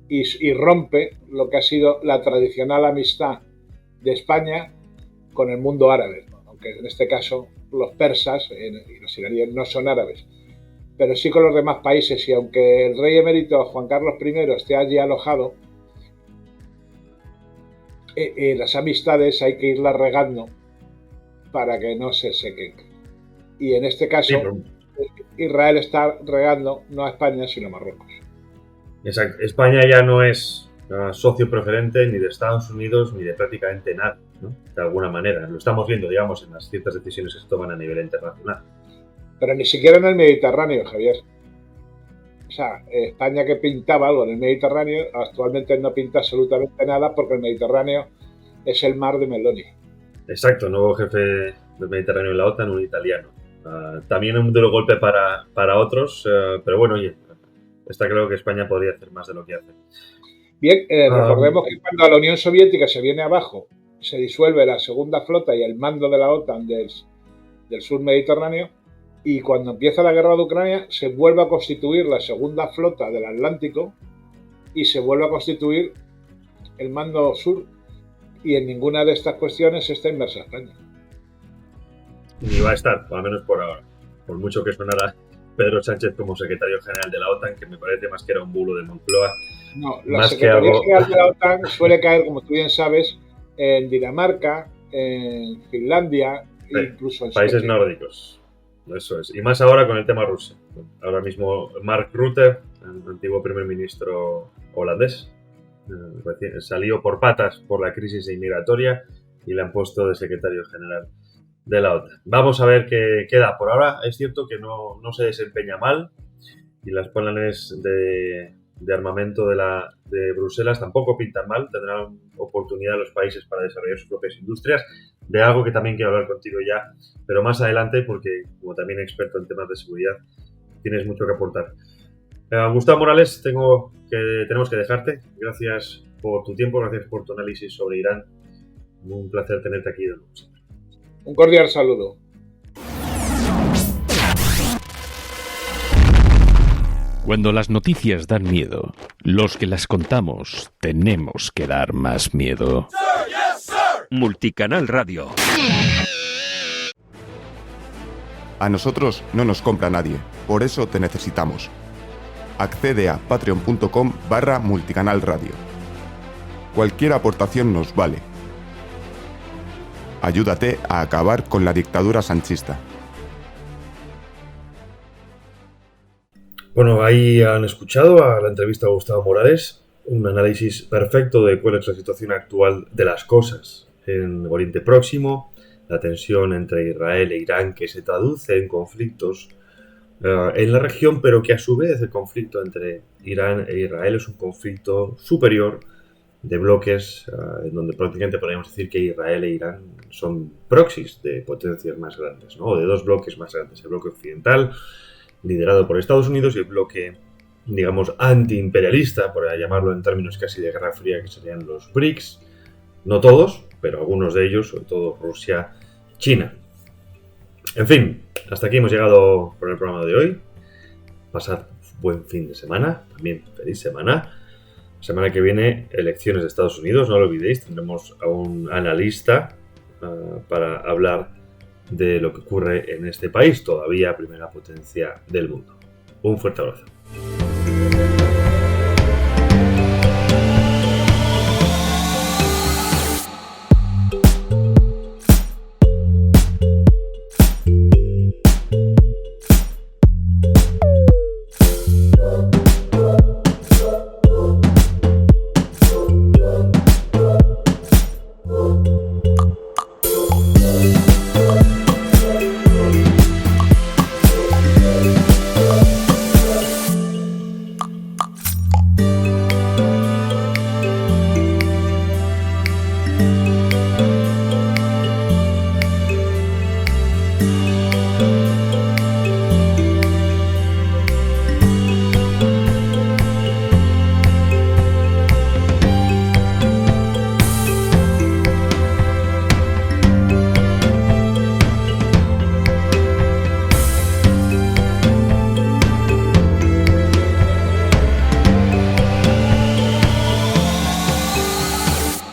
y rompe lo que ha sido la tradicional amistad de España con el mundo árabe, ¿no? Aunque en este caso los persas y los iraníes no son árabes, pero sí con los demás países, y aunque el rey emérito Juan Carlos I esté allí alojado, las amistades hay que irlas regando para que no se sequen. Y en este caso, Israel está regando no a España, sino a Marruecos. Exacto. España ya no es socio preferente ni de Estados Unidos ni de prácticamente nada, ¿no? De alguna manera. Lo estamos viendo, digamos, en las ciertas decisiones que se toman a nivel internacional. Pero ni siquiera en el Mediterráneo, Javier. O sea, España, que pintaba algo en el Mediterráneo, actualmente no pinta absolutamente nada, porque el Mediterráneo es el mar de Meloni. Exacto, nuevo jefe del Mediterráneo en la OTAN, un italiano. También un duro golpe para otros, pero bueno, oye, está claro que España podría hacer más de lo que hace. Bien, recordemos que cuando la Unión Soviética se viene abajo, se disuelve la segunda flota y el mando de la OTAN del sur Mediterráneo, y cuando empieza la guerra de Ucrania se vuelve a constituir la segunda flota del Atlántico y se vuelve a constituir el mando sur, y en ninguna de estas cuestiones está inmersa España. Ni va a estar, al menos por ahora. Por mucho que sonara Pedro Sánchez como secretario general de la OTAN, que me parece más que era un bulo de Moncloa. No, la Secretaría General de la OTAN suele caer, como tú bien sabes, en Dinamarca, en Finlandia, sí, incluso en países Suecia. Nórdicos. Eso es. Y más ahora con el tema Rusia. Ahora mismo Mark Rutte, el antiguo primer ministro holandés, salió por patas por la crisis inmigratoria y le han puesto de secretario general de la OTAN. Vamos a ver qué queda. Por ahora es cierto que no se desempeña mal y las planes de armamento de Bruselas tampoco pintan mal. Tendrán oportunidad los países para desarrollar sus propias industrias, de algo que también quiero hablar contigo ya, pero más adelante, porque como también experto en temas de seguridad, tienes mucho que aportar. Gustavo Morales, tenemos que dejarte. Gracias por tu tiempo, gracias por tu análisis sobre Irán. Un placer tenerte aquí de nuevo. Un cordial saludo. Cuando las noticias dan miedo, los que las contamos tenemos que dar más miedo. Sir, yes, sir. Multicanal Radio. A nosotros no nos compra nadie, por eso te necesitamos. Accede a patreon.com/multicanalradio. Cualquier aportación nos vale. Ayúdate a acabar con la dictadura sanchista. Bueno, ahí han escuchado a la entrevista a Gustavo Morales, un análisis perfecto de cuál es la situación actual de las cosas en Oriente Próximo, la tensión entre Israel e Irán que se traduce en conflictos en la región, pero que a su vez el conflicto entre Irán e Israel es un conflicto superior de bloques, en donde prácticamente podríamos decir que Israel e Irán son proxies de potencias más grandes, ¿no? O de dos bloques más grandes, el bloque occidental, liderado por Estados Unidos, y el bloque, digamos, antiimperialista, por llamarlo en términos casi de Guerra Fría, que serían los BRICS. No todos, pero algunos de ellos, sobre todo Rusia, China. En fin, hasta aquí hemos llegado por el programa de hoy. Pasad buen fin de semana, también feliz semana. La semana que viene, elecciones de Estados Unidos, no lo olvidéis, tendremos a un analista para hablar de lo que ocurre en este país, todavía primera potencia del mundo. Un fuerte abrazo.